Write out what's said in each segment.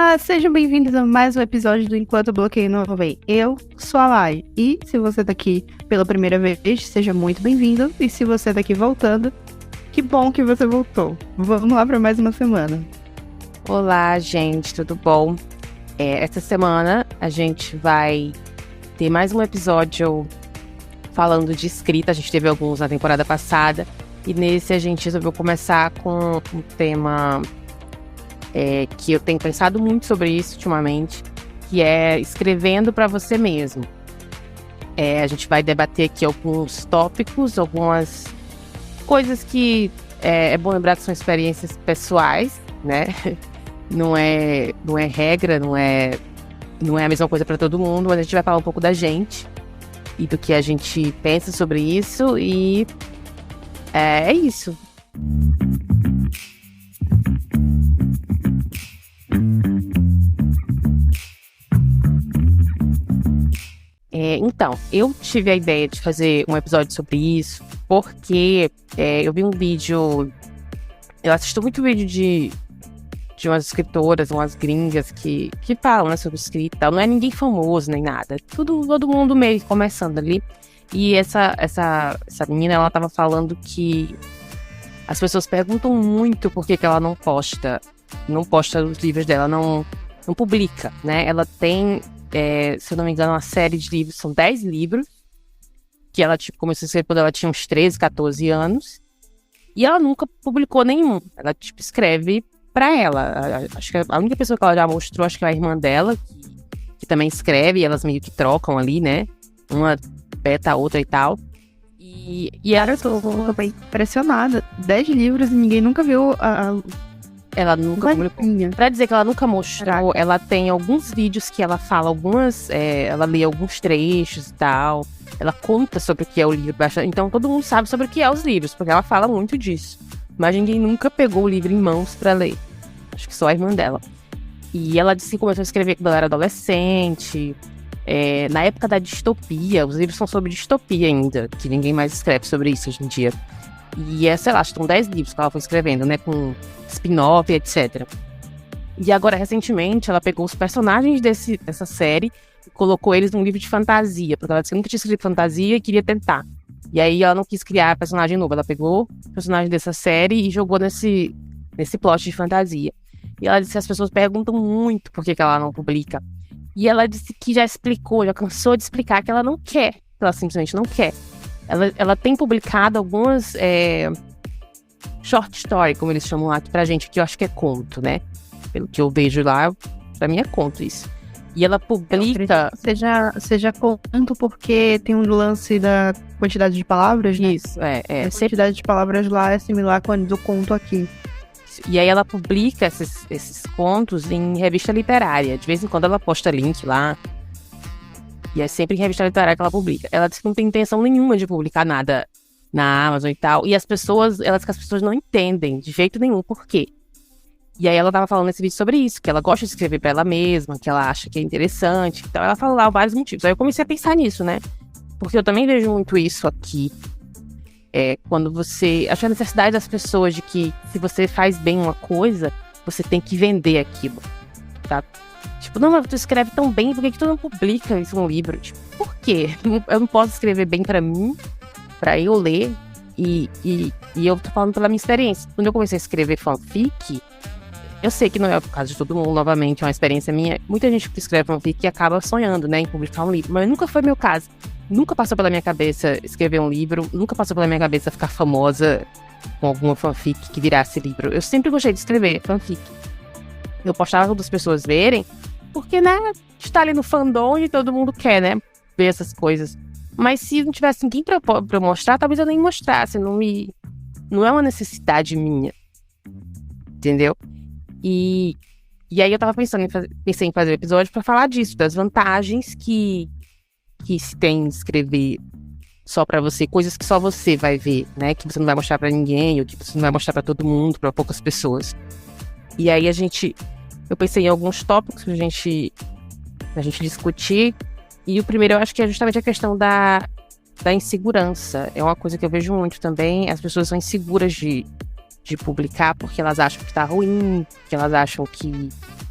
Olá, sejam bem-vindos a mais um episódio do Enquanto o Bloqueio Não Vem. Eu sou a Lai, e se você tá aqui pela primeira vez, seja muito bem-vindo. E se você tá aqui voltando, que bom que você voltou. Vamos lá para mais uma semana. Olá, gente, tudo bom? Essa semana a gente vai ter mais um episódio falando de escrita. A gente teve alguns na temporada passada, e nesse a gente resolveu começar com um tema que eu tenho pensado muito sobre isso ultimamente, que é escrevendo para você mesmo. A gente vai debater aqui alguns tópicos, algumas coisas que é bom lembrar que são experiências pessoais, né? Não é regra, não é a mesma coisa para todo mundo, mas a gente vai falar um pouco da gente e do que a gente pensa sobre isso, e é isso. Então, eu tive a ideia de fazer um episódio sobre isso porque eu vi um vídeo. Eu assisto muito vídeo de umas escritoras, umas gringas que falam, né, sobre escrita. Não é ninguém famoso nem nada. Todo mundo meio começando ali. E essa menina, ela tava falando que as pessoas perguntam muito por que ela não posta os livros dela, não publica, né? Ela tem, se eu não me engano, uma série de livros, são 10 livros, que ela começou a escrever quando ela tinha uns 13, 14 anos, e ela nunca publicou nenhum. Ela escreve pra ela. Acho que a única pessoa que ela já mostrou, acho que é a irmã dela, que também escreve, e elas meio que trocam ali, né? Uma peta a outra e tal. E ela, Eu tô bem impressionada. 10 livros e ninguém nunca viu ela nunca publicou. Pra dizer que ela nunca mostrou, ela tem alguns vídeos que ela fala ela lê alguns trechos e tal. Ela conta sobre o que é o livro. Então todo mundo sabe sobre o que é os livros, porque ela fala muito disso. Mas ninguém nunca pegou o livro em mãos pra ler. Acho que só a irmã dela. E ela disse que começou a escrever quando ela era adolescente. Na época da distopia, os livros são sobre distopia ainda, que ninguém mais escreve sobre isso hoje em dia. E sei lá, acho que são 10 livros que ela foi escrevendo, né, com spin-off, etc. E agora, recentemente, ela pegou os personagens dessa série e colocou eles num livro de fantasia, porque ela disse que nunca tinha escrito fantasia e queria tentar. E aí ela não quis criar personagem novo, ela pegou o personagem dessa série e jogou nesse plot de fantasia. E ela disse que as pessoas perguntam muito por que ela não publica. E ela disse que já cansou de explicar que ela não quer, que ela simplesmente não quer. Ela tem publicado algumas short story, como eles chamam lá aqui pra gente, que eu acho que é conto, né? Pelo que eu vejo lá, pra mim é conto isso. E ela publica... Seja conto porque tem um lance da quantidade de palavras, né? Isso, A quantidade de palavras lá é similar com a do conto aqui. E aí ela publica esses contos em revista literária. De vez em quando ela posta link lá. E é sempre em revista literária que ela publica. Ela disse que não tem intenção nenhuma de publicar nada na Amazon e tal. E ela diz que as pessoas não entendem de jeito nenhum por quê. E aí ela tava falando nesse vídeo sobre isso, que ela gosta de escrever pra ela mesma, que ela acha que é interessante. Então ela fala lá vários motivos. Aí eu comecei a pensar nisso, né? Porque eu também vejo muito isso aqui. Quando você... Acho a necessidade das pessoas de que se você faz bem uma coisa, você tem que vender aquilo, tá? Tipo, não, mas tu escreve tão bem, por que tu não publica isso num livro? Tipo, por quê? Eu não posso escrever bem pra mim, pra eu ler, e eu tô falando pela minha experiência. Quando eu comecei a escrever fanfic, eu sei que não é o caso de todo mundo, novamente, é uma experiência minha. Muita gente que escreve fanfic acaba sonhando, né, em publicar um livro, mas nunca foi meu caso. Nunca passou pela minha cabeça escrever um livro, nunca passou pela minha cabeça ficar famosa com alguma fanfic que virasse livro. Eu sempre gostei de escrever fanfic. Eu postava para as pessoas verem, porque, né, está ali no fandom e todo mundo quer, né, ver essas coisas. Mas se não tivesse ninguém pra eu mostrar, talvez eu nem mostrasse, não é uma necessidade minha, entendeu? E aí eu tava pensei em fazer um episódio pra falar disso, das vantagens que se tem em escrever só pra você, coisas que só você vai ver, né, que você não vai mostrar pra ninguém, ou que você não vai mostrar pra todo mundo, pra poucas pessoas. E aí eu pensei em alguns tópicos pra gente discutir, e o primeiro eu acho que é justamente a questão da insegurança. É uma coisa que eu vejo muito também, as pessoas são inseguras de publicar porque elas acham que tá ruim, que elas acham que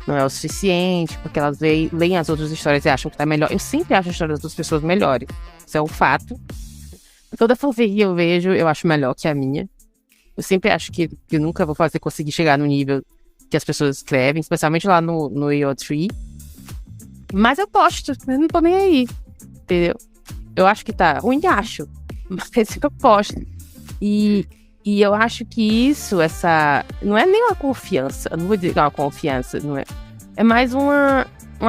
não é o suficiente, porque elas leem as outras histórias e acham que tá melhor. Eu sempre acho a história das outras pessoas melhores. Isso é um fato. Toda fanfic que eu vejo, eu acho melhor que a minha. Eu sempre acho que eu nunca vou conseguir chegar no nível que as pessoas escrevem, especialmente lá no AO3. Mas eu posto, eu não tô nem aí, entendeu? Eu acho que tá ruim, acho, mas eu posto. E eu acho que não é nem uma confiança, eu não vou dizer que é uma confiança, não é? É mais uma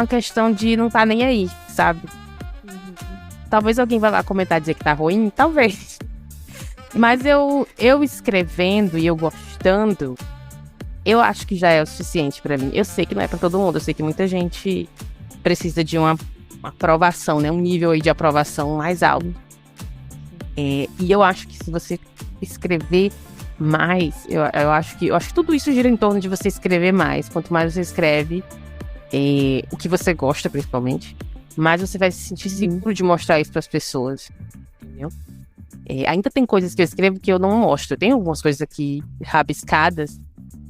questão de não tá nem aí, sabe? Talvez alguém vá lá comentar e dizer que tá ruim, talvez. Mas eu escrevendo e eu gostando, eu acho que já é o suficiente pra mim. Eu sei que não é pra todo mundo, eu sei que muita gente precisa de uma aprovação, né? Um nível aí de aprovação mais alto. E eu acho que se você escrever mais, eu acho que tudo isso gira em torno de você escrever mais. Quanto mais você escreve, o que você gosta, principalmente, mais você vai se sentir seguro de mostrar isso pras pessoas. Entendeu? Ainda tem coisas que eu escrevo que eu não mostro. Tem algumas coisas aqui rabiscadas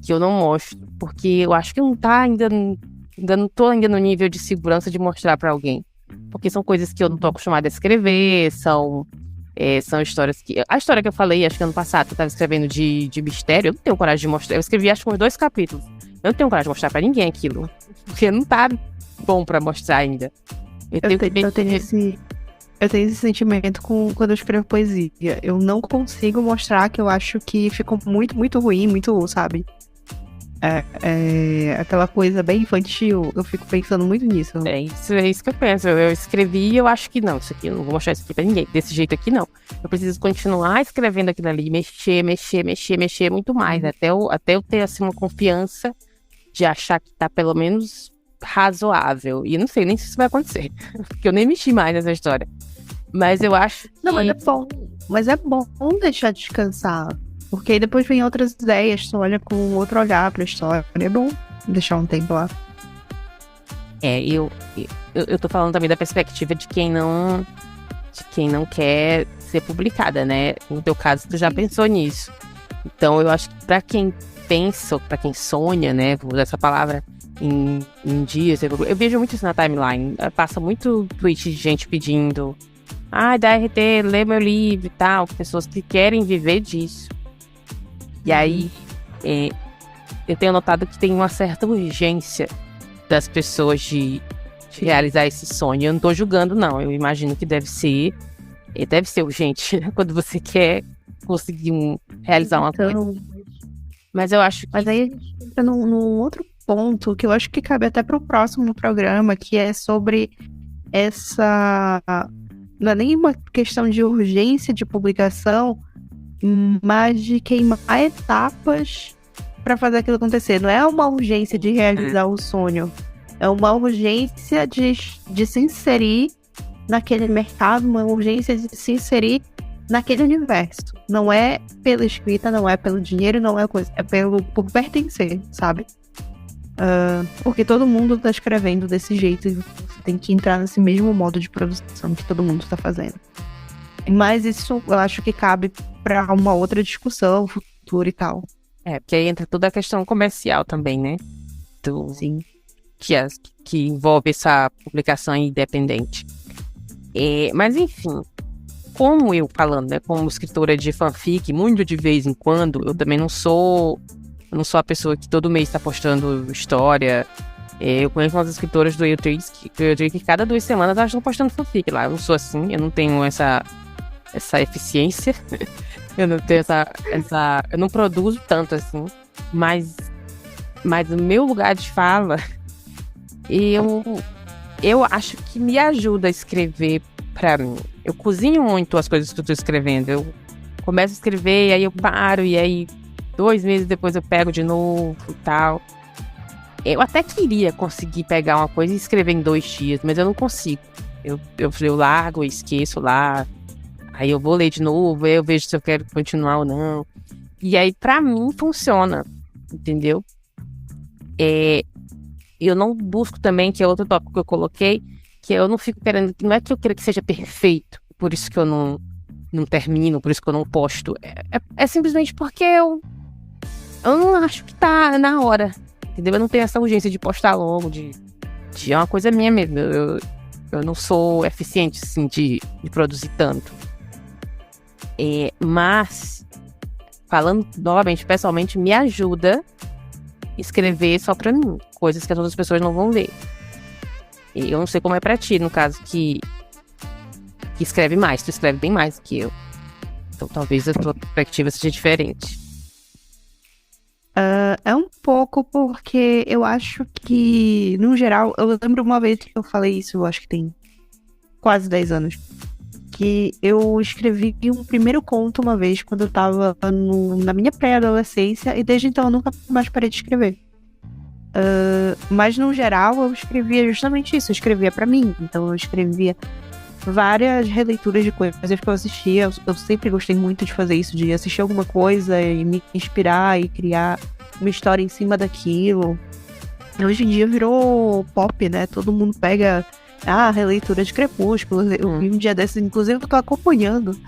que eu não mostro, porque eu acho que não tô ainda no nível de segurança de mostrar pra alguém. Porque são coisas que eu não tô acostumada a escrever, são histórias que... A história que eu falei, acho que ano passado, que eu tava escrevendo de mistério, eu não tenho coragem de mostrar. Eu escrevi, acho que uns 2 capítulos. Eu não tenho coragem de mostrar pra ninguém aquilo, porque não tá bom pra mostrar ainda. Eu tenho esse sentimento quando eu escrevo poesia. Eu não consigo mostrar, que eu acho que ficou muito, muito ruim, muito, sabe? Aquela coisa bem infantil. Eu fico pensando muito nisso. É isso que eu penso. Eu escrevi e eu acho que não, isso aqui, eu não vou mostrar isso aqui pra ninguém. Desse jeito aqui, não. Eu preciso continuar escrevendo aquilo ali, mexer muito mais. Até eu ter, assim, uma confiança de achar que tá pelo menos razoável. E não sei nem se isso vai acontecer. Porque eu nem mexi mais nessa história. Mas eu acho Não, mas é bom deixar descansar. Porque aí depois vem outras ideias, tu olha com outro olhar pra história. É bom deixar um tempo lá. Eu tô falando também da perspectiva de quem não quer ser publicada, né? No teu caso, tu já pensou nisso. Então, eu acho que pra quem pensa, ou pra quem sonha, né? Vou usar essa palavra, em dias. Eu vejo muito isso na timeline. Passa muito tweet de gente pedindo: dá RT, lê meu livro e tal. Pessoas que querem viver disso. E aí, eu tenho notado que tem uma certa urgência das pessoas de realizar esse sonho. Eu não tô julgando, não. Eu imagino que deve ser urgente, né? Quando você quer conseguir realizar uma coisa. Mas eu acho que... Mas aí a gente entra num outro ponto, que eu acho que cabe até pro próximo programa, que é sobre essa... Não é nem uma questão de urgência de publicação, mas de queimar etapas para fazer aquilo acontecer. Não é uma urgência de realizar o sonho, é uma urgência de se inserir naquele mercado, uma urgência de se inserir naquele universo. Não é pela escrita, não é pelo dinheiro, não é coisa, é por pertencer, sabe? Porque todo mundo tá escrevendo desse jeito e você tem que entrar nesse mesmo modo de produção que todo mundo tá fazendo. Mas isso eu acho que cabe para uma outra discussão futura e tal. Porque aí entra toda a questão comercial também, né? Sim. Que envolve essa publicação independente. Mas enfim, como eu falando, né, como escritora de fanfic, muito de vez em quando, eu também não sou a pessoa que todo mês está postando história. Eu conheço umas escritoras do AO3 que cada 2 semanas elas estão postando fanfic lá. Eu não sou assim, eu não tenho essa eficiência. Eu não tenho eu não produzo tanto assim. Mas o meu lugar de fala, eu acho que me ajuda a escrever pra mim. Eu cozinho muito as coisas que eu tô escrevendo. Eu começo a escrever, e aí eu paro, e aí 2 meses depois eu pego de novo e tal. Eu até queria conseguir pegar uma coisa e escrever em 2 dias, mas eu não consigo. Eu largo, eu esqueço lá. Aí eu vou ler de novo, aí eu vejo se eu quero continuar ou não. E aí, pra mim, funciona. Entendeu? Eu não busco também, que é outro tópico que eu coloquei, que eu não fico querendo... Não é que eu queira que seja perfeito, por isso que eu não termino, por isso que eu não posto. É simplesmente porque eu não acho que tá na hora. entendeu? Eu não tenho essa urgência de postar logo, é uma coisa minha mesmo. Eu não sou eficiente, assim, de produzir tanto. Mas, falando novamente, pessoalmente, me ajuda escrever só pra mim, coisas que as outras pessoas não vão ver. E eu não sei como é pra ti, no caso, que escreve mais, tu escreve bem mais do que eu. Então talvez a tua perspectiva seja diferente. É um pouco porque eu acho que, no geral, eu lembro uma vez que eu falei isso, eu acho que tem quase 10 anos, que eu escrevi um primeiro conto uma vez quando eu tava na minha pré-adolescência, e desde então eu nunca mais parei de escrever. Mas no geral eu escrevia justamente isso, eu escrevia pra mim, então eu escrevia várias releituras de coisas que eu assistia. Eu sempre gostei muito de fazer isso, de assistir alguma coisa e me inspirar e criar uma história em cima daquilo. Hoje em dia virou pop, né? Todo mundo pega a releitura de Crepúsculo. Eu vi um dia desses, inclusive eu tô acompanhando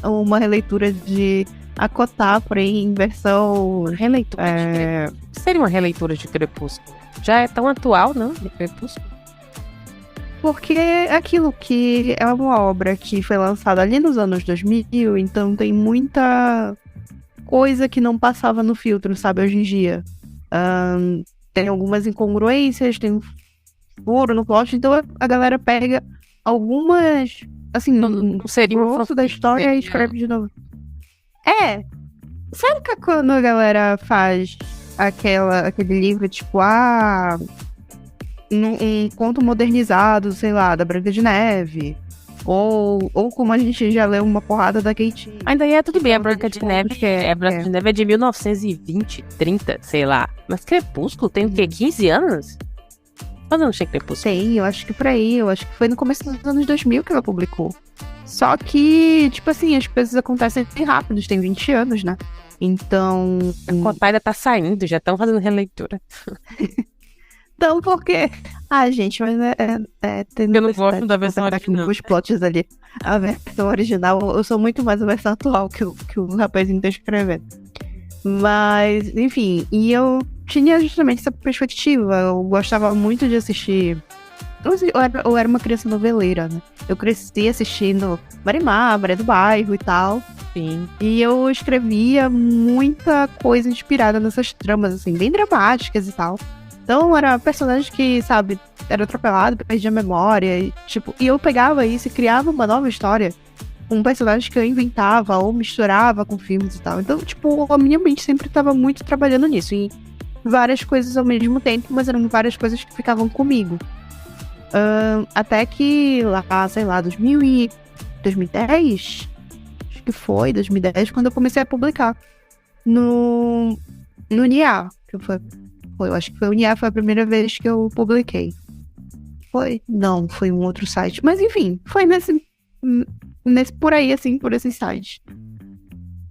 uma releitura de Acotar, porém em versão... Releitura de Crepúsculo? Seria uma releitura de Crepúsculo? Já é tão atual, não? De Crepúsculo? Porque aquilo que é uma obra que foi lançada ali nos anos 2000, então tem muita coisa que não passava no filtro, sabe, hoje em dia. Tem algumas incongruências, tem um furo no plot, então a galera pega algumas, assim, não seria um grosso da história e escreve de novo. Sabe que quando a galera faz aquele livro, tipo, um conto modernizado, sei lá, da Branca de Neve. Ou como a gente já leu uma porrada da Kate. Ainda é tudo bem, a Branca de Neve, a Branca de Neve é de 1920, 30, sei lá. Mas Crepúsculo tem o quê? 15 anos? Quando não tinha Crepúsculo? Tem, eu acho que por aí. Eu acho que foi no começo dos anos 2000 que ela publicou. Só que, tipo assim, as coisas acontecem rápido, tem 20 anos, né? Então... A Cotar ainda tá saindo, já estão fazendo releitura. Então, porque... gente, mas eu não gosto da versão original. Os plots ali. A versão original, eu sou muito mais a versão atual que o rapazinho tá escrevendo. Mas, enfim, e eu tinha justamente essa perspectiva. Eu gostava muito de assistir... Eu era uma criança noveleira, né? Eu cresci assistindo Marimar, Maria do Bairro e tal. Sim. E eu escrevia muita coisa inspirada nessas tramas, assim, bem dramáticas e tal. Então, era personagem que, sabe, era atropelado, perdia a memória, e eu pegava isso e criava uma nova história com personagens que eu inventava ou misturava com filmes e tal. Então, a minha mente sempre estava muito trabalhando nisso, em várias coisas ao mesmo tempo, mas eram várias coisas que ficavam comigo. Até que lá, sei lá, 2010, acho que foi 2010, quando eu comecei a publicar no NIA, que eu acho que foi o NIA, foi a primeira vez que eu publiquei. Não, foi um outro site. Mas enfim, foi nesse por aí, assim, por esses sites.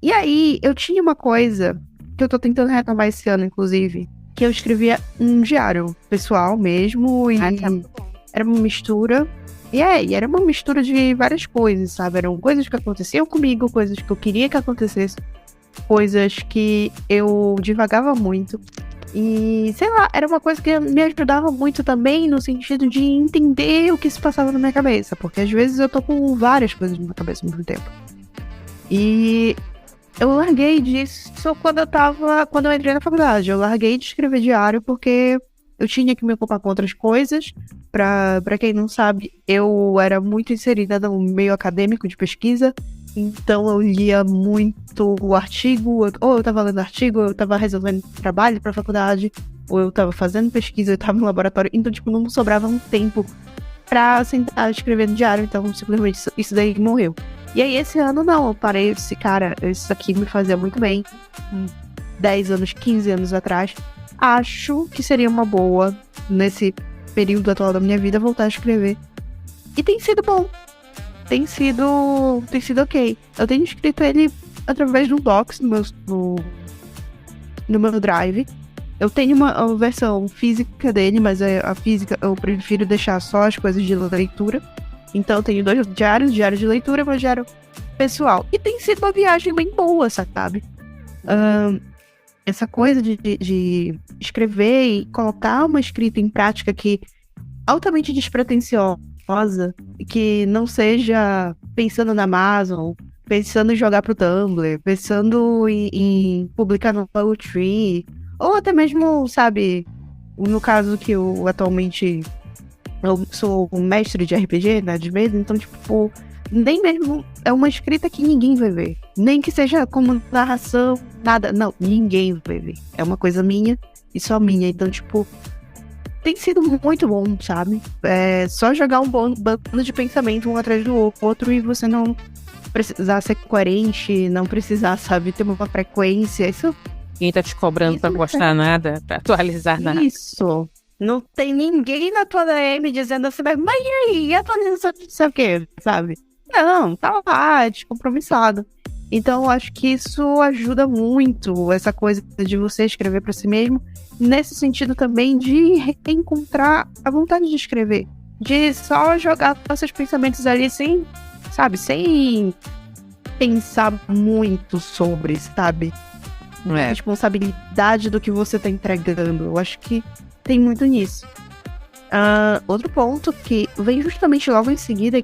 E aí, eu tinha uma coisa que eu tô tentando retomar esse ano, inclusive, que eu escrevia um diário pessoal mesmo, e era uma mistura. E era uma mistura de várias coisas, sabe? Eram coisas que aconteciam comigo, coisas que eu queria que acontecesse, coisas que eu divagava muito. E, sei lá, era uma coisa que me ajudava muito também no sentido de entender o que se passava na minha cabeça. Porque às vezes eu tô com várias coisas na minha cabeça ao mesmo tempo. E eu larguei disso quando eu entrei na faculdade. Eu larguei de escrever diário porque eu tinha que me ocupar com outras coisas. Pra quem não sabe, eu era muito inserida no meio acadêmico de pesquisa. Então eu lia muito o artigo, ou eu tava lendo artigo, ou eu tava resolvendo trabalho pra faculdade, ou eu tava fazendo pesquisa, eu tava no laboratório. Então, não sobrava um tempo pra sentar escrevendo diário. Então, simplesmente, isso daí morreu. E aí, esse ano, não, eu parei e disse, cara, isso aqui me fazia muito bem. 10 anos, 15 anos atrás. Acho que seria uma boa, nesse período atual da minha vida, voltar a escrever. E tem sido bom. Tem sido ok. Eu tenho escrito ele através de um Docs no meu Drive. Eu tenho uma versão física dele, mas a física eu prefiro deixar só as coisas de leitura. Então eu tenho 2 diários, diário de leitura e meu diário pessoal. E tem sido uma viagem bem boa, sabe? essa coisa de escrever e colocar uma escrita em prática que altamente despretensiosa, que não seja pensando na Amazon, pensando em jogar pro Tumblr, pensando em publicar no Poetry, ou até mesmo, sabe, no caso que eu atualmente eu sou um mestre de RPG, né, de mesa, então, tipo, nem mesmo é uma escrita que ninguém vai ver. Nem que seja como narração, nada. Não, ninguém vai ver. É uma coisa minha e só minha. Então, tipo, tem sido muito bom, sabe? É só jogar um bando de pensamento um atrás do outro e você não precisar ser coerente, não precisar, sabe, ter uma frequência. Isso. Ninguém tá te cobrando pra postar nada, pra atualizar nada. Isso. Não tem ninguém na tua DM dizendo assim, mas e aí, atualização de não sei o quê, sabe? Não, tá lá, descompromissado. Então, eu acho que isso ajuda muito, essa coisa de você escrever pra si mesmo, nesse sentido também de reencontrar a vontade de escrever. De só jogar seus pensamentos ali sem, sabe, sem pensar muito sobre, sabe? A responsabilidade do que você tá entregando. Eu acho que tem muito nisso. Outro ponto que vem justamente logo em seguida,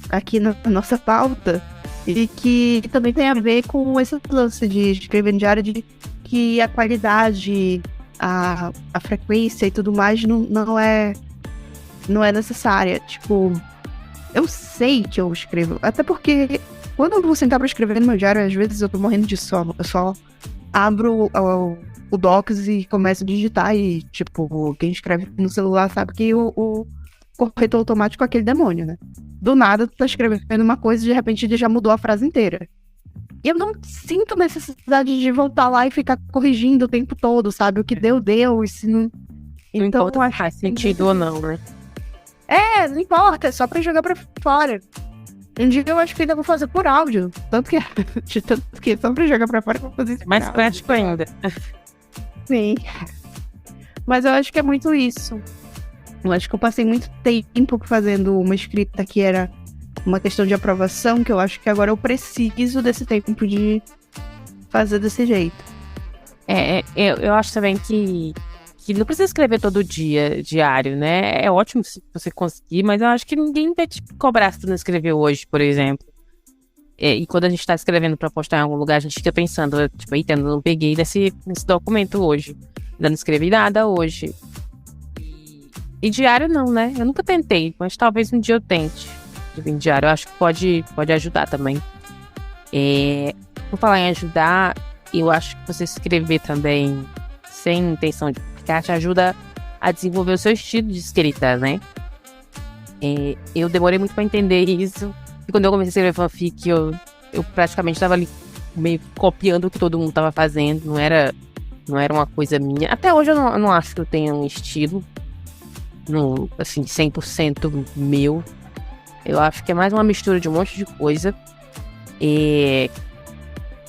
aqui na nossa pauta, e que também tem a ver com esse lance de escrever no diário, de que a qualidade, a frequência e tudo mais não é necessária. Tipo, eu sei que eu escrevo, até porque quando eu vou sentar pra escrever no meu diário, às vezes eu tô morrendo de sono, eu só abro o Docs e começo a digitar e, tipo, quem escreve no celular sabe que o corretor automático é aquele demônio, né? Do nada, tu tá escrevendo uma coisa e de repente ele já mudou a frase inteira. E eu não sinto necessidade de voltar lá e ficar corrigindo o tempo todo, sabe? O que deu, e se não... Não então, importa se faz sentido ou não, né? Não importa, é só pra jogar pra fora. Um dia eu acho que ainda vou fazer por áudio. Tanto que só pra jogar pra fora eu vou fazer isso. Mais prático ainda. Sim. Mas eu acho que é muito isso. Eu acho que eu passei muito tempo fazendo uma escrita que era uma questão de aprovação, que eu acho que agora eu preciso desse tempo de fazer desse jeito. Eu acho também que não precisa escrever todo dia, diário, né? É ótimo se você conseguir, mas eu acho que ninguém vai te cobrar se tu não escrever hoje, por exemplo. E quando a gente tá escrevendo pra postar em algum lugar, a gente fica pensando, tipo, eita, eu não peguei nesse documento hoje. Ainda não escrevi nada hoje. E diário não, né? Eu nunca tentei, mas talvez um dia eu tente escrever em diário. Eu acho que pode ajudar também. Por falar em ajudar, eu acho que você escrever também sem intenção de publicar te ajuda a desenvolver o seu estilo de escrita, né? Eu demorei muito pra entender isso. E quando eu comecei a escrever fanfic, eu praticamente tava ali meio copiando o que todo mundo tava fazendo. Não era uma coisa minha. Até hoje eu não acho que eu tenha um estilo assim, 100% meu. Eu acho que é mais uma mistura de um monte de coisa.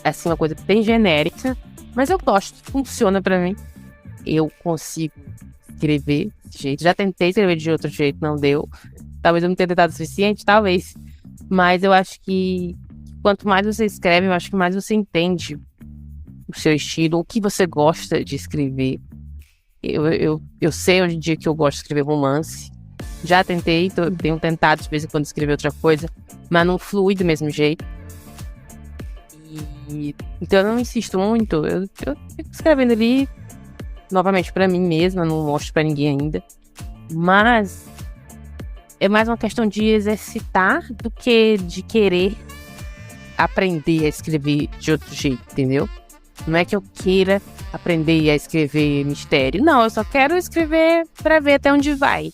Assim, uma coisa bem genérica. Mas eu gosto, funciona pra mim. Eu consigo escrever desse jeito. Já tentei escrever de outro jeito, não deu. Talvez eu não tenha tentado o suficiente, talvez. Mas eu acho que quanto mais você escreve, eu acho que mais você entende o seu estilo, o que você gosta de escrever. Eu sei hoje em dia que eu gosto de escrever romance. Já tentei, tenho tentado de vez em quando escrever outra coisa, mas não flui do mesmo jeito. Então eu não insisto muito. Eu fico escrevendo ali, novamente pra mim mesma, não mostro pra ninguém ainda. Mas é mais uma questão de exercitar do que de querer aprender a escrever de outro jeito, entendeu? Não é que eu queira aprender a escrever mistério. Não, eu só quero escrever pra ver até onde vai.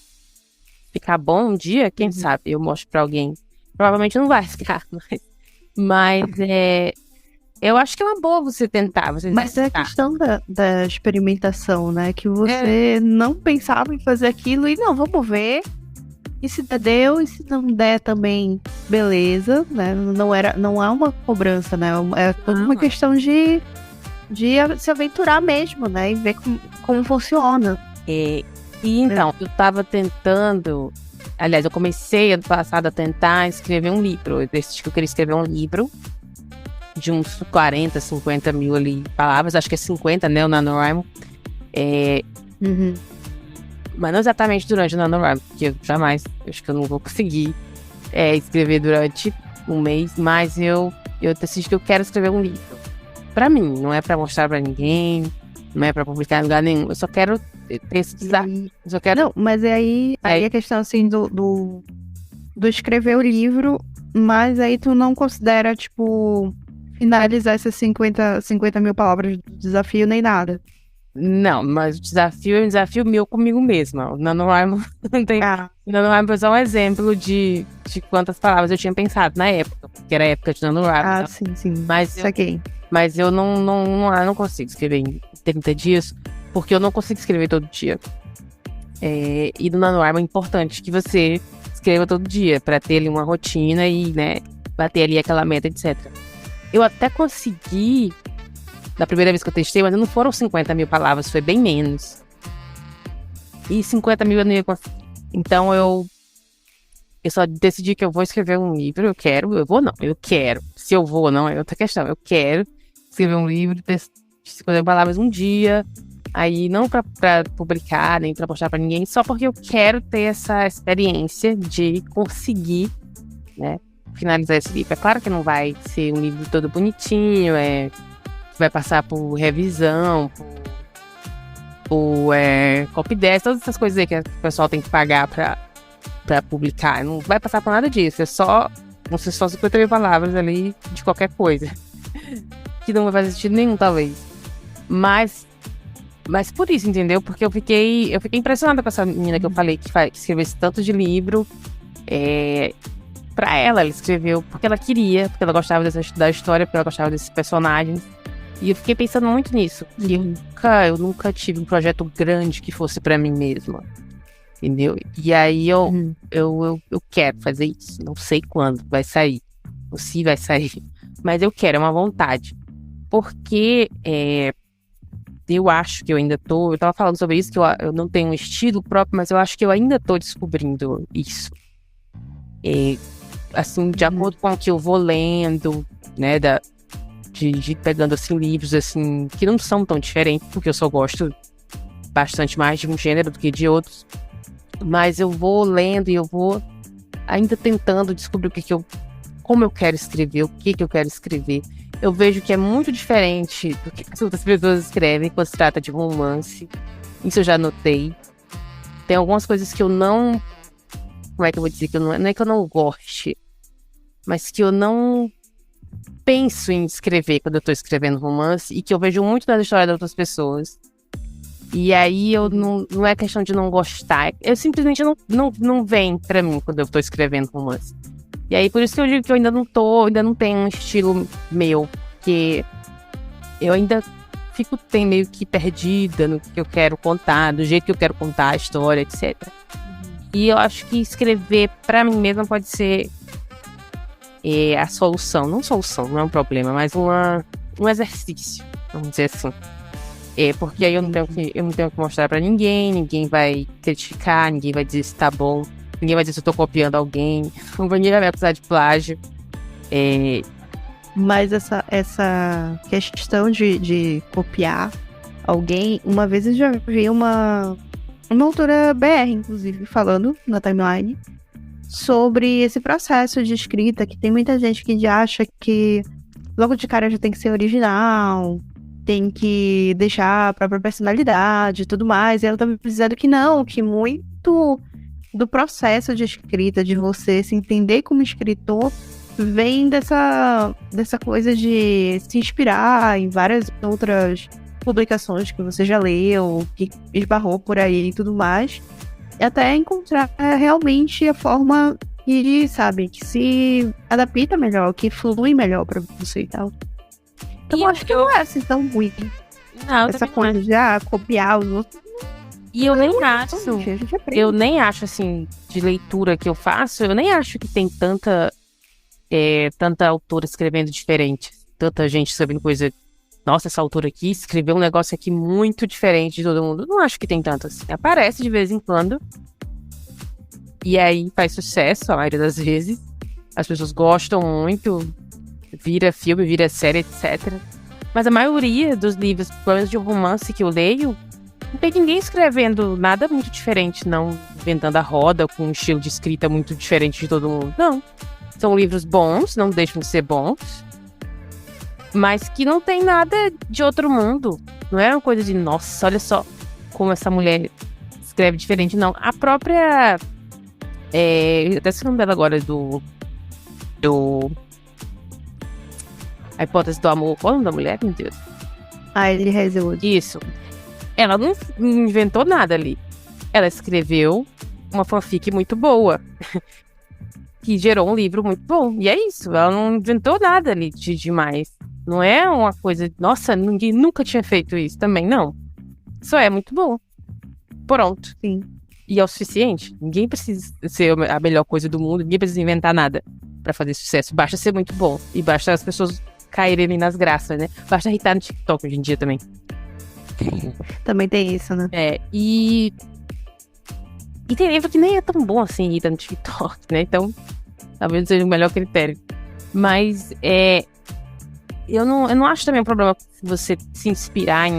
Ficar bom um dia, quem sabe, eu mostro pra alguém. Provavelmente não vai ficar, mas eu acho que é uma boa você tentar. Mas é a questão da experimentação, né? Que você não pensava em fazer aquilo e não, vamos ver. E se der, deu, e se não der também, beleza, né? Não é uma cobrança, né? É toda uma questão de se aventurar mesmo, né? E ver como funciona. E então, eu tava tentando... Aliás, eu comecei ano passado a tentar escrever um livro. Eu decidi que eu queria escrever um livro. de uns 40, 50 mil ali palavras. Acho que é 50, né, o NaNoWriMo. Mas não exatamente durante o NaNoWriMo, porque eu jamais, acho que eu não vou conseguir escrever durante um mês, mas eu decidi que eu quero escrever um livro. Pra mim, não é pra mostrar pra ninguém, não é pra publicar em lugar nenhum. Eu só quero ter esse desafio. Não, mas aí a questão assim do escrever o livro, mas aí tu não considera, tipo, finalizar essas 50 mil palavras do desafio nem nada. Não, mas o desafio é um desafio meu comigo mesma. O NaNoWriMo não tem. O NaNoWriMo é só um exemplo de quantas palavras eu tinha pensado na época, porque era a época de NaNoWriMo. Sim. Mas eu não consigo escrever em 30 dias, porque eu não consigo escrever todo dia. E no NaNoWriMo é importante que você escreva todo dia, pra ter ali uma rotina e, né, bater ali aquela meta, etc. Eu até consegui. Da primeira vez que eu testei, mas não foram 50 mil palavras, foi bem menos. E 50 mil eu não ia conseguir. Então eu só decidi que eu vou escrever um livro, eu quero. Se eu vou ou não, é outra questão. Eu quero escrever um livro de 50 palavras um dia, aí não pra publicar, nem pra mostrar pra ninguém, só porque eu quero ter essa experiência de conseguir, né, finalizar esse livro. É claro que não vai ser um livro todo bonitinho, vai passar por revisão, por copy desk, todas essas coisas aí que o pessoal tem que pagar pra publicar. Não vai passar por nada disso, vão ser só 50 mil palavras ali de qualquer coisa. Que não vai fazer sentido nenhum, talvez. Mas por isso, entendeu? Porque eu fiquei impressionada com essa menina que eu falei que escreveu esse tanto de livro. Pra ela escreveu porque ela queria, porque ela gostava da história, porque ela gostava desses personagens. E eu fiquei pensando muito nisso. E eu nunca tive um projeto grande que fosse pra mim mesma. Entendeu? E aí eu quero fazer isso. Não sei quando vai sair. Ou se vai sair. Mas eu quero, é uma vontade. Porque eu acho que eu ainda tô... Eu tava falando sobre isso, que eu não tenho um estilo próprio, mas eu acho que eu ainda tô descobrindo isso. Assim, de acordo com o que eu vou lendo, né, de pegando, assim, livros, assim, que não são tão diferentes, porque eu só gosto bastante mais de um gênero do que de outros. Mas eu vou lendo e eu vou ainda tentando descobrir como eu quero escrever, o que eu quero escrever. Eu vejo que é muito diferente do que as outras pessoas escrevem quando se trata de romance. Isso eu já notei. Tem algumas coisas que eu não... Como é que eu vou dizer? Que não é que eu não goste, mas que eu não penso em escrever quando eu tô escrevendo romance, e que eu vejo muito das histórias de outras pessoas. E aí eu não é questão de não gostar, eu simplesmente não vem pra mim quando eu tô escrevendo romance. E aí por isso que eu digo que eu ainda não tenho um estilo meu, porque eu ainda fico meio que perdida no que eu quero contar, do jeito que eu quero contar a história, etc. E eu acho que escrever pra mim mesma pode ser a solução. Não solução, não é um problema, mas um exercício, vamos dizer assim. Porque aí eu não tenho que mostrar pra ninguém vai criticar, ninguém vai dizer se tá bom, ninguém vai dizer se eu tô copiando alguém, ninguém vai me acusar de plágio. Mas essa questão de copiar alguém, uma vez eu já vi uma autora BR, inclusive, falando na timeline sobre esse processo de escrita, que tem muita gente que já acha que logo de cara já tem que ser original, tem que deixar a própria personalidade e tudo mais, e ela tá dizendo que não, que muito do processo de escrita, de você se entender como escritor, vem dessa coisa de se inspirar em várias outras publicações que você já leu, que esbarrou por aí e tudo mais, e até encontrar realmente a forma que, sabe, que se adapta melhor, que flui melhor pra você e tal. Então eu acho que não é assim tão ruim. Não, essa coisa de copiar os outros. E eu nem acho, assim, de leitura que eu faço, eu nem acho que tem tanta autora escrevendo diferente, tanta gente escrevendo coisa. Nossa, essa autora aqui escreveu um negócio aqui muito diferente de todo mundo. Não acho que tem tanto assim. Aparece de vez em quando. E aí faz sucesso, a maioria das vezes. As pessoas gostam muito. vira filme, vira série, etc. Mas a maioria dos livros, pelo menos de romance que eu leio, não tem ninguém escrevendo nada muito diferente, não inventando a roda com um estilo de escrita muito diferente de todo mundo. Não. São livros bons, não deixam de ser bons, mas que não tem nada de outro mundo. Não é uma coisa de, nossa, olha só como essa mulher escreve diferente, não. A própria... até se o nome dela agora do... A Hipótese do Amor. Qual é o nome da mulher, meu Deus? A Ellie Hazelwood. Isso. Ela não inventou nada ali. Ela escreveu uma fanfic muito boa. Que gerou um livro muito bom. E é isso. Ela não inventou nada ali de demais. Não é uma coisa... Nossa, ninguém nunca tinha feito isso também. Não. Só é muito bom. Pronto. Sim. E é o suficiente. Ninguém precisa ser a melhor coisa do mundo. Ninguém precisa inventar nada pra fazer sucesso. Basta ser muito bom. E basta as pessoas caírem nas graças, né? Basta irritar no TikTok hoje em dia também. Também tem isso, né? E tem livro que nem é tão bom assim, irritar no TikTok, né? Então, talvez não seja o melhor critério. Mas, eu não acho também um problema você se inspirar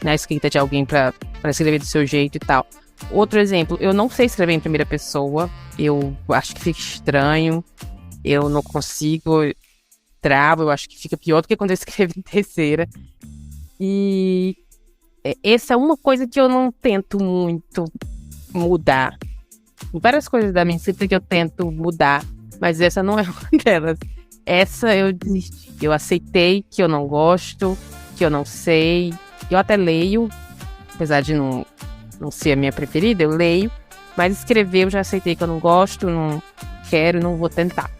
na escrita de alguém pra escrever do seu jeito e tal. Outro exemplo, eu não sei escrever em primeira pessoa. Eu acho que fica estranho. Eu não consigo. Travo, eu acho que fica pior do que quando eu escrevo em terceira. E essa é uma coisa que eu não tento muito mudar. Várias coisas da minha escrita que eu tento mudar, mas essa não é uma delas. Essa eu desisti. Eu aceitei que eu não gosto, que eu não sei. Eu até leio, apesar de não ser a minha preferida, eu leio. Mas escrever eu já aceitei que eu não gosto, não quero, não vou tentar.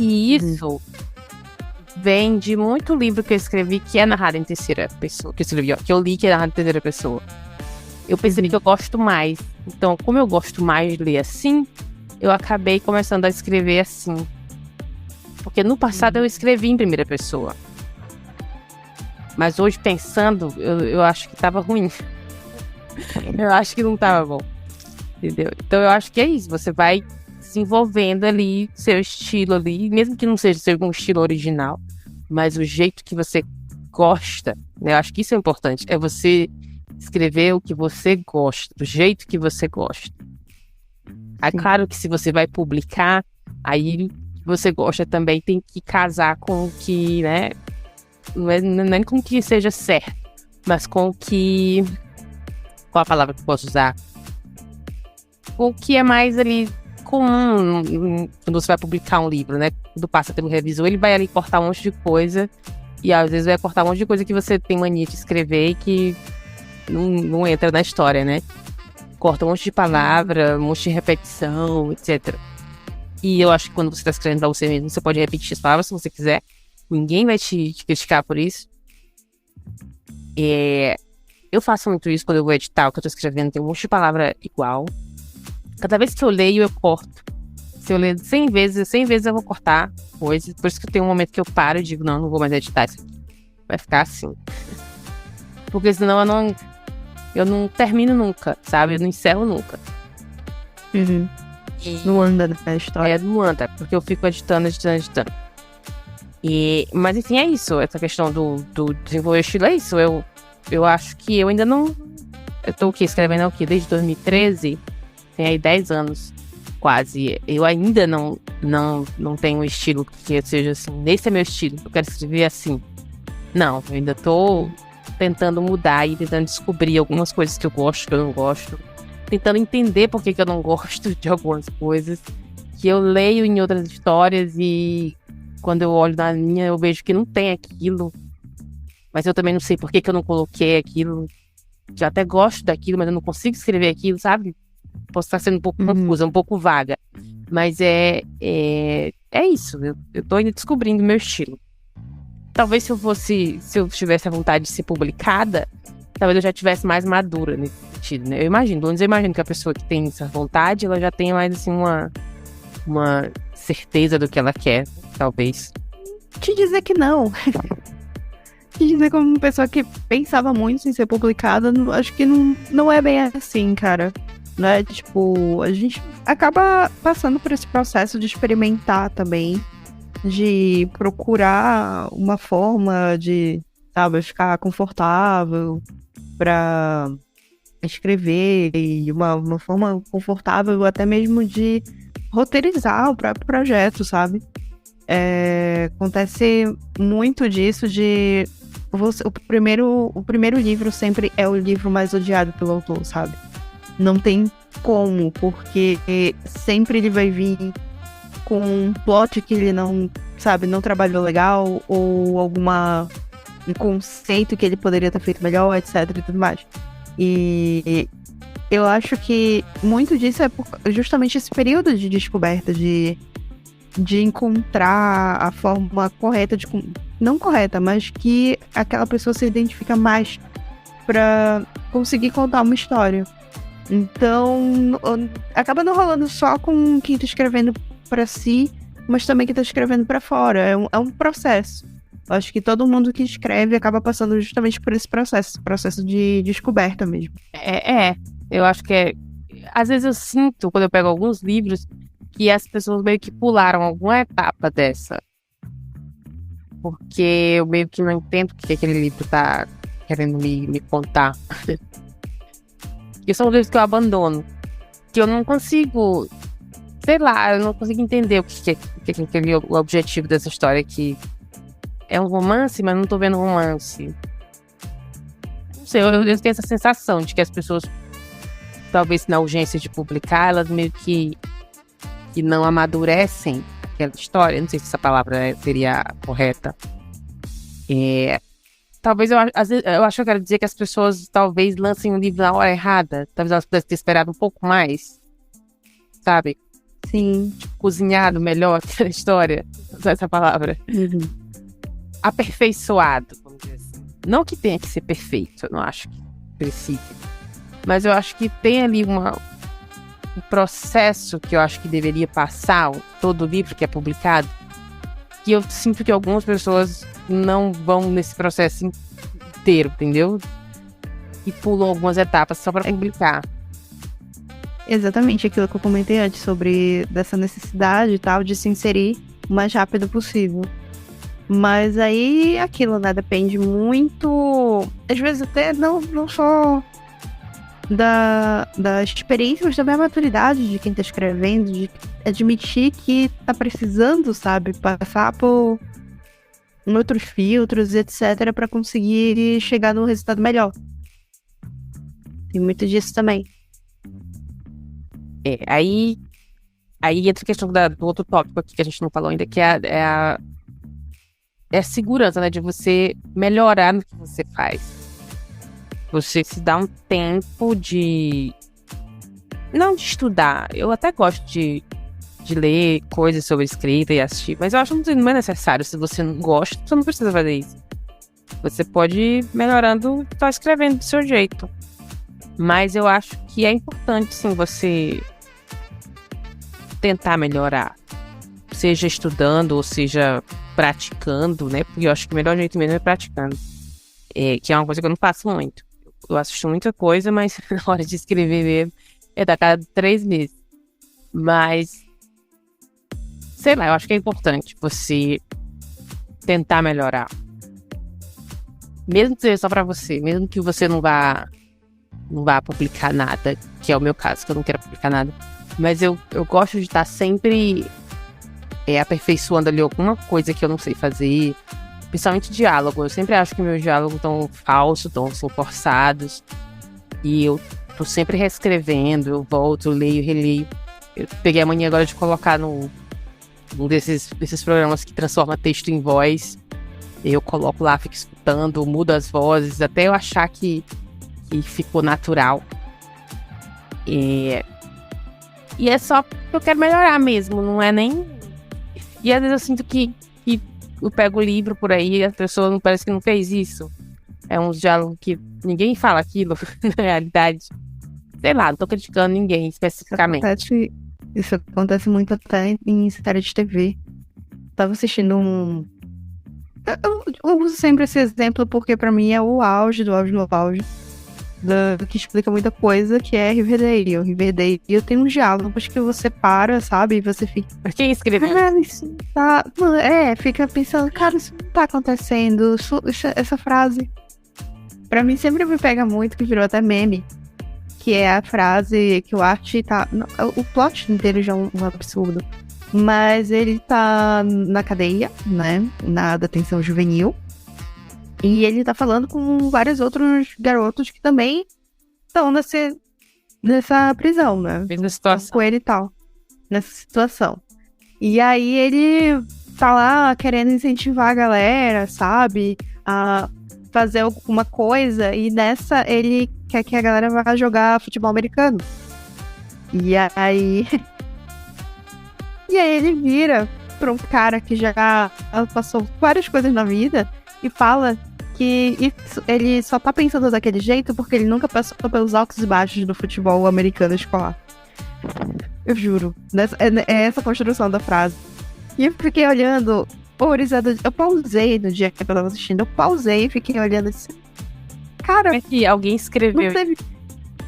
E isso vem de muito livro que eu escrevi que é narrado em terceira pessoa. Que eu li que é narrado em terceira pessoa. Eu percebi que eu gosto mais. Então, como eu gosto mais de ler assim, eu acabei começando a escrever assim. Porque no passado eu escrevi em primeira pessoa. Mas hoje, pensando, eu acho que tava ruim. Eu acho que não tava bom. Entendeu? Então, eu acho que é isso. Você vai desenvolvendo ali seu estilo ali, mesmo que não seja um estilo original, mas o jeito que você gosta, né? Eu acho que isso é importante, é você escrever o que você gosta, do jeito que você gosta. É claro que se você vai publicar, aí o que você gosta também tem que casar com o que, né? Não é nem com o que seja certo, mas com o que... Qual a palavra que eu posso usar? Com o que é mais ali comum quando você vai publicar um livro, né? Quando passa pelo revisor, ele vai ali cortar um monte de coisa e às vezes vai cortar um monte de coisa que você tem mania de escrever e que não entra na história, né? Corta um monte de palavra, um monte de repetição, etc. E eu acho que quando você está escrevendo pra você mesmo, você pode repetir as palavras se você quiser. Ninguém vai te criticar por isso. Eu faço muito isso quando eu vou editar o que eu tô escrevendo, tem um monte de palavra igual. Cada vez que eu leio, eu corto. Se eu ler 100 vezes eu vou cortar coisas. Por isso que tem um momento que eu paro e digo, não vou mais editar isso aqui. Vai ficar assim. Porque senão eu não termino nunca, sabe? Eu não encerro nunca. Uhum. Não anda a história. Não anda, porque eu fico editando. Mas enfim, é isso. Essa questão do desenvolver estilo é isso. Eu acho que eu ainda não... Eu tô escrevendo o quê? Desde 2013... Tem aí 10 anos, quase. Eu ainda não tenho um estilo que seja assim, esse é meu estilo, eu quero escrever assim. Não, eu ainda tô tentando mudar e tentando descobrir algumas coisas que eu gosto, que eu não gosto. Tentando entender por que eu não gosto de algumas coisas. Que eu leio em outras histórias e quando eu olho na minha, eu vejo que não tem aquilo. Mas eu também não sei por que eu não coloquei aquilo. Eu até gosto daquilo, mas eu não consigo escrever aquilo, sabe? Posso estar sendo um pouco confusa, um pouco vaga. Mas é isso. Eu tô ainda descobrindo o meu estilo. Talvez se eu tivesse a vontade de ser publicada, talvez eu já tivesse mais madura nesse sentido, né? Eu imagino que a pessoa que tem essa vontade, ela já tenha mais assim uma certeza do que ela quer, talvez. Te dizer que não. Te dizer como uma pessoa que pensava muito em ser publicada, acho que não é bem assim, cara. Né? Tipo, a gente acaba passando por esse processo de experimentar também. de procurar uma forma de, sabe, ficar confortável para escrever e uma forma confortável até mesmo de roteirizar o próprio projeto, sabe? Acontece muito disso de o primeiro livro sempre é o livro mais odiado pelo autor, sabe? Não tem como, porque sempre ele vai vir com um plot que ele não, sabe, não trabalhou legal, ou um conceito que ele poderia ter feito melhor, etc e tudo mais. E eu acho que muito disso é justamente esse período de descoberta, de encontrar a forma correta, não correta, mas que aquela pessoa se identifica mais pra conseguir contar uma história. Então, acaba não rolando só com quem tá escrevendo pra si, mas também quem tá escrevendo pra fora. É um processo. Eu acho que todo mundo que escreve acaba passando justamente por esse processo de descoberta mesmo. Eu acho que às vezes eu sinto, quando eu pego alguns livros, que as pessoas meio que pularam alguma etapa dessa. Porque eu meio que não entendo o que aquele livro tá querendo me contar. E são livros que eu abandono. Que eu não consigo... Sei lá, eu não consigo entender o que é o objetivo dessa história aqui. É um romance, mas não tô vendo romance. Não sei, eu tenho essa sensação de que as pessoas, talvez na urgência de publicar, elas meio que não amadurecem aquela história. Não sei se essa palavra seria correta. Talvez às vezes, eu acho que eu quero dizer que as pessoas talvez lancem um livro na hora errada. Talvez elas pudessem ter esperado um pouco mais. Sabe? Sim. Cozinhado melhor a história. Usar essa palavra. Uhum. Aperfeiçoado, vamos dizer assim. Não que tenha que ser perfeito, eu não acho que precise. Mas eu acho que tem ali um processo que eu acho que deveria passar todo livro que é publicado, que eu sinto que algumas pessoas não vão nesse processo inteiro, entendeu? E pulam algumas etapas só para publicar. Exatamente aquilo que eu comentei antes sobre dessa necessidade e tal de se inserir o mais rápido possível. Mas aí aquilo, né? Depende muito, às vezes até não só da experiência, mas também a maturidade de quem tá escrevendo, de admitir que tá precisando, sabe, passar por outros filtros, etc, para conseguir chegar num resultado melhor. Tem muito disso também. Aí entra a questão do outro tópico aqui que a gente não falou ainda, que é a segurança, né, de você melhorar no que você faz. Você se dá um tempo não de estudar. Eu até gosto de ler coisas sobre escrita e assistir, mas eu acho que não é necessário. Se você não gosta, você não precisa fazer isso. Você pode ir melhorando, tá escrevendo do seu jeito. Mas eu acho que é importante, sim, você tentar melhorar. Seja estudando ou seja praticando, né? Porque eu acho que o melhor jeito mesmo é praticando. Que é uma coisa que eu não faço muito. Eu assisto muita coisa, mas na hora de escrever mesmo é da cada 3 meses. Mas, sei lá, eu acho que é importante você tentar melhorar. Mesmo que seja só pra você, mesmo que você não vá publicar nada, que é o meu caso, que eu não quero publicar nada. Mas eu gosto de estar sempre aperfeiçoando ali alguma coisa que eu não sei fazer. Principalmente diálogo. Eu sempre acho que meus diálogos estão falsos, estão forçados. E eu tô sempre reescrevendo, eu volto, leio, releio. Eu peguei a mania agora de colocar num desses programas que transforma texto em voz. Eu coloco lá, fico escutando, mudo as vozes, até eu achar que ficou natural. E é só porque eu quero melhorar mesmo, não é nem... E às vezes eu sinto que eu pego o livro por aí e a pessoa não parece que não fez isso. É um diálogo que ninguém fala aquilo, na realidade. Sei lá, não tô criticando ninguém especificamente. Isso acontece muito até em série de TV. Tava assistindo eu uso sempre esse exemplo porque pra mim é o auge do auge do auge. que explica muita coisa, que é Riverdale. Riverdale tem uns diálogos que você para, sabe? E você fica... Quem escreveu? Isso tá... fica pensando, cara, isso não tá acontecendo. Essa frase, pra mim, sempre me pega muito, que virou até meme. Que é a frase que o Art tá... O plot inteiro já é um absurdo. Mas ele tá na cadeia, né? Na detenção juvenil. E ele tá falando com vários outros garotos que também estão nessa prisão, né? Mesma situação. Com ele e tal. Nessa situação. E aí ele tá lá querendo incentivar a galera, sabe? A fazer alguma coisa. E nessa ele quer que a galera vá jogar futebol americano. E aí... E aí ele vira pra um cara que já passou várias coisas na vida e fala que ele só tá pensando daquele jeito porque ele nunca passou pelos altos e baixos do futebol americano escolar. Eu juro. É essa construção da frase. E eu fiquei olhando, horrorizada. Eu pausei no dia que eu tava assistindo. Eu pausei e fiquei olhando assim. Cara, é que alguém escreveu.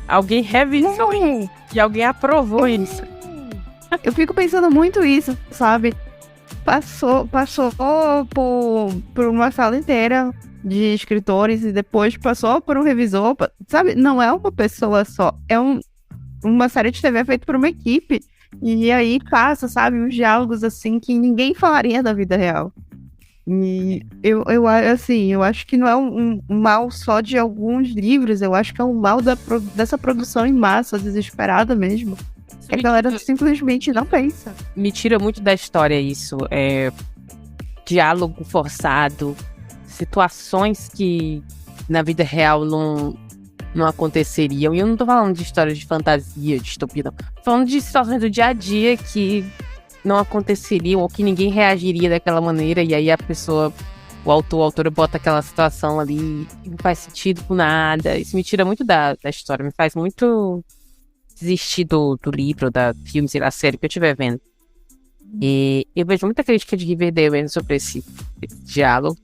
Alguém revisou isso. E alguém aprovou isso. Eu fico pensando muito isso, sabe? Passou por uma sala inteira de escritores e depois passou por um revisor, sabe? Não é uma pessoa só, é uma série de TV feita por uma equipe. E aí passa, sabe, uns diálogos assim que ninguém falaria da vida real. E eu acho que não é um mal só de alguns livros, eu acho que é um mal dessa produção em massa, desesperada mesmo. A galera simplesmente não pensa. Me tira muito da história isso. Diálogo forçado, situações que na vida real não aconteceriam. E eu não tô falando de histórias de fantasia, de distopia, não. Tô falando de situações do dia a dia que não aconteceriam ou que ninguém reagiria daquela maneira. E aí a pessoa, o autor, a autora bota aquela situação ali e não faz sentido com nada. Isso me tira muito da história, me faz muito desistir do livro, da filme, sei lá, da série que eu estiver vendo. E eu vejo muita crítica de Riverdale mesmo sobre esse diálogo,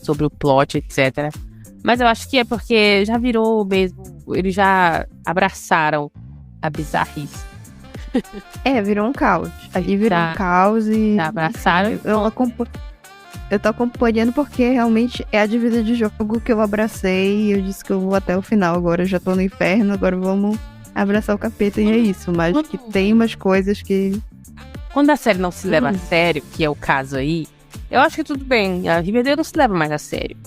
sobre o plot, etc. Mas eu acho que é porque já virou mesmo, eles já abraçaram a bizarrice. Virou um caos. Ali virou um caos e... abraçaram. Eu tô acompanhando porque realmente é a dívida de jogo que eu abracei e eu disse que eu vou até o final agora. Eu já tô no inferno, agora vamos abraçar o capeta e é isso. Mas que tem umas coisas que... Quando a série não se leva a sério, que é o caso aí, eu acho que tudo bem. A Riverdale não se leva mais a sério.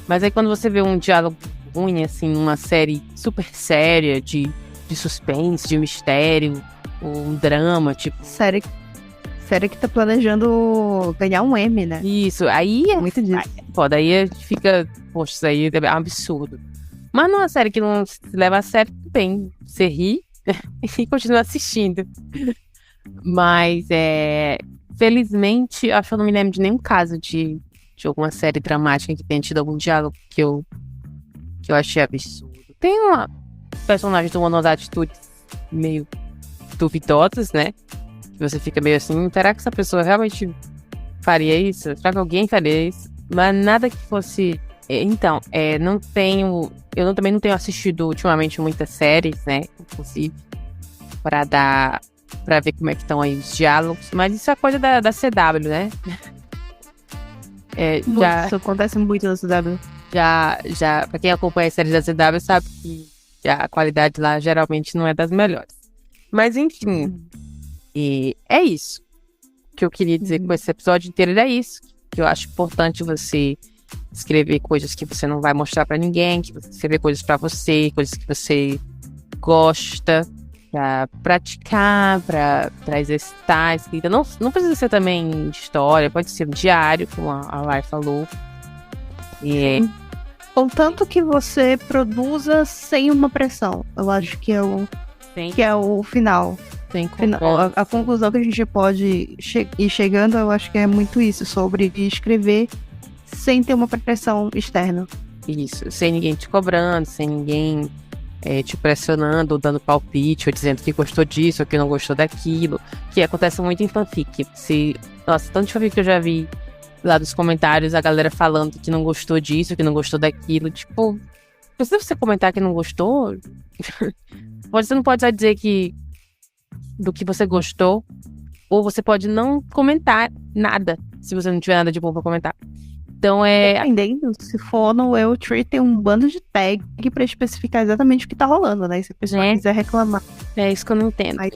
Mas aí quando você vê um diálogo ruim, assim, numa série super séria, de suspense, de mistério, um drama, tipo... Série que tá planejando ganhar um M, né? Isso, aí é muito disso. Pô, daí fica... Poxa, isso aí é um absurdo. Mas numa série que não se leva a sério, tudo bem. Você ri e continua assistindo. Mas, felizmente, acho que eu não me lembro de nenhum caso de alguma série dramática que tenha tido algum diálogo que eu achei absurdo. Tem uma personagem tomando umas atitudes meio duvidosas, né? Que você fica meio assim, será que essa pessoa realmente faria isso? Será que alguém faria isso? Mas nada que fosse... Então, também não tenho assistido ultimamente muitas séries, né? Inclusive, pra ver como é que estão aí os diálogos. Mas isso é coisa da CW, né? Isso acontece muito na CW. Já, pra quem acompanha as séries da CW sabe que a qualidade lá geralmente não é das melhores. Mas enfim, é isso que eu queria dizer com esse episódio inteiro. Era isso, que eu acho importante você escrever coisas que você não vai mostrar pra ninguém, que você escrever coisas pra você, coisas que você gosta, pra praticar, pra exercitar a escrita. Não precisa ser também de história, pode ser um diário, como a Lai falou. Contanto que você produza sem uma pressão. Eu acho que é o final. A conclusão que a gente pode ir chegando, eu acho que é muito isso, sobre escrever sem ter uma pressão externa. Isso, sem ninguém te cobrando, sem ninguém te pressionando, ou dando palpite, ou dizendo que gostou disso, ou que não gostou daquilo, que acontece muito em fanfic. Nossa, tanto de fanfic que eu já vi lá dos comentários, a galera falando que não gostou disso, que não gostou daquilo, tipo, Se você comentar que não gostou, você não pode só dizer que do que você gostou, ou você pode não comentar nada, se você não tiver nada de bom pra comentar. Então Dependendo, se for no Tree, tem um bando de tag pra especificar exatamente o que tá rolando, né? Se a pessoa quiser reclamar. É isso que eu não entendo. Aí...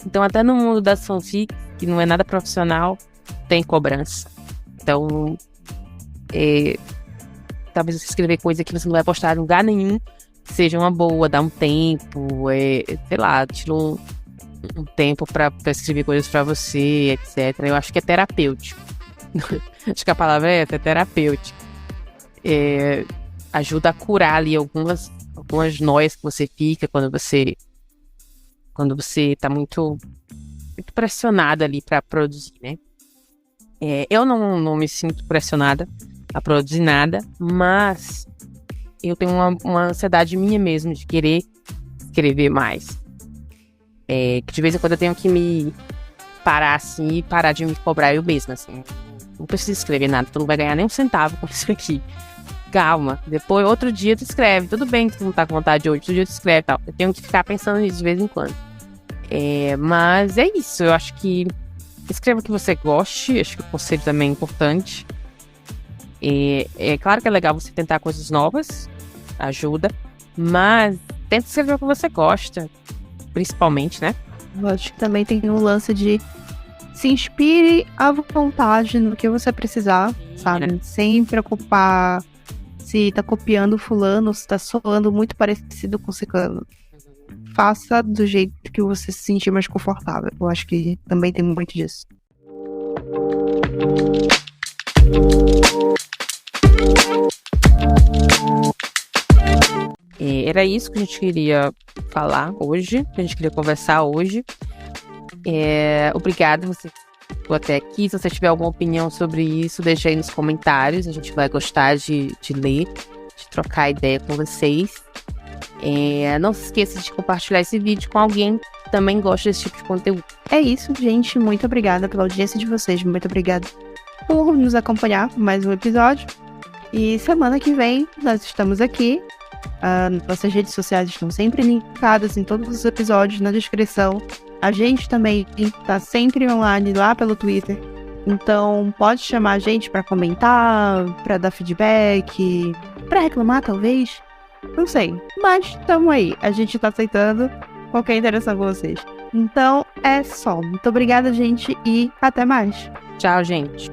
Então, até no mundo das fanfic, que não é nada profissional, tem cobrança. Então, talvez você escrever coisa que você não vai postar em lugar nenhum, seja uma boa, dá um tempo, sei lá, tira um tempo pra escrever coisas pra você, etc. Eu acho que é terapêutico. Acho que a palavra é terapêutico. Ajuda a curar ali algumas noias que você fica quando você tá muito pressionada ali pra produzir, né? Eu não me sinto pressionada a produzir nada, mas eu tenho uma ansiedade minha mesmo de querer escrever mais. Que de vez em quando eu tenho que me parar assim e parar de me cobrar eu mesma, assim. Não precisa escrever nada, tu não vai ganhar nem um centavo com isso aqui. Calma, depois outro dia tu escreve. Tudo bem que tu não tá com vontade hoje, outro dia tu escreve e tal. Eu tenho que ficar pensando nisso de vez em quando. Mas é isso, eu acho que escreva o que você goste, acho que o conselho também é importante. É claro que é legal você tentar coisas novas, ajuda, mas tenta escrever o que você gosta, principalmente, né? Eu acho que também tem um lance de se inspire à vontade no que você precisar, sabe? Sem preocupar se tá copiando fulano, se tá soando muito parecido com ciclano. Faça do jeito que você se sentir mais confortável. Eu acho que também tem muito disso. Era isso que a gente queria falar hoje, que a gente queria conversar hoje. Obrigada você ficou até aqui. Se você tiver alguma opinião sobre isso, deixa aí nos comentários. A gente vai gostar de ler, de trocar ideia com vocês. Não se esqueça de compartilhar esse vídeo com alguém que também gosta desse tipo de conteúdo. É isso, gente. Muito obrigada pela audiência de vocês. Muito obrigada por nos acompanhar por mais um episódio. E semana que vem nós estamos aqui. Nossas redes sociais estão sempre linkadas em todos os episódios na descrição. A gente também está sempre online lá pelo Twitter. Então pode chamar a gente para comentar, para dar feedback, para reclamar talvez. Não sei, mas estamos aí. A gente tá aceitando qualquer interação com vocês. Então é só. Muito obrigada, gente, e até mais. Tchau, gente.